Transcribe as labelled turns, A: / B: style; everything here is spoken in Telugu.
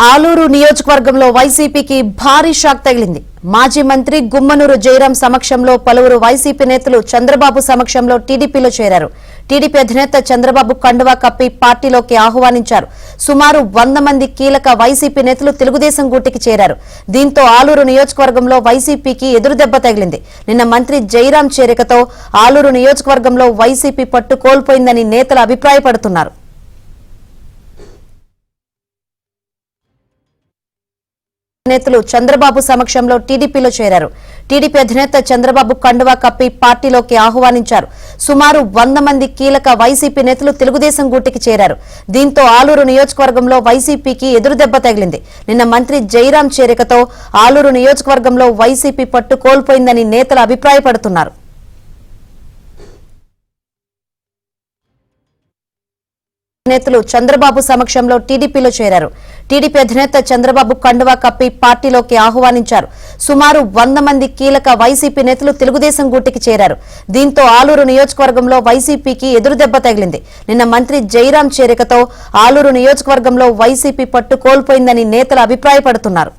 A: ఆలూరు నియోజకవర్గంలో వైసీపీకి భారీ షాక్ తగిలింది. మాజీ మంత్రి గుమ్మనూరు జయరాం సమక్షంలో పలువురు వైసీపీ నేతలు చంద్రబాబు సమక్షంలో టీడీపీలో చేరారు. టీడీపీ అధినేత చంద్రబాబు కండువా కప్పి పార్టీలోకి ఆహ్వానించారు. సుమారు 100 మంది కీలక వైసీపీ నేతలు తెలుగుదేశం గూటికి చేరారు. దీంతో ఆలూరు నియోజకవర్గంలో వైసీపీకి ఎదురుదెబ్బ తగిలింది. నిన్న మంత్రి జయరాం చేరికతో ఆలూరు నియోజకవర్గంలో వైసీపీ పట్టు కోల్పోయిందని నేతలు అభిప్రాయపడుతున్నారు. నేతలు చంద్రబాబు సమక్షంలో టీడీపీలో చేరారు. టీడీపీ అధినేత చంద్రబాబు కండువా కప్పి పార్టీలోకి ఆహ్వానించారు. సుమారు 100 మంది కీలక వైసీపీ నేతలు తెలుగుదేశం గూటికి చేరారు. దీంతో ఆలూరు నియోజకవర్గంలో వైసీపీకి ఎదురుదెబ్బ తగిలింది. నిన్న మంత్రి జయరాం చేరికతో ఆలూరు నియోజకవర్గంలో వైసీపీ పట్టు కోల్పోయిందని నేతలు అభిప్రాయపడుతున్నారు. నేతలు చంద్రబాబు సమక్షంలో టీడీపీలో చేరారు. టీడీపీ అధినేత చంద్రబాబు కండువా కప్పి పార్టీలోకి ఆహ్వానించారు. సుమారు 100 మంది కీలక వైసీపీ నేతలు తెలుగుదేశం గూటికి చేరారు. దీంతో ఆలూరు నియోజకవర్గంలో వైసీపీకి ఎదురుదెబ్బ తగిలింది. నిన్న మంత్రి జయరాం చేరికతో ఆలూరు నియోజకవర్గంలో వైసీపీ పట్టు కోల్పోయిందని నేతలు అభిప్రాయపడుతున్నారు.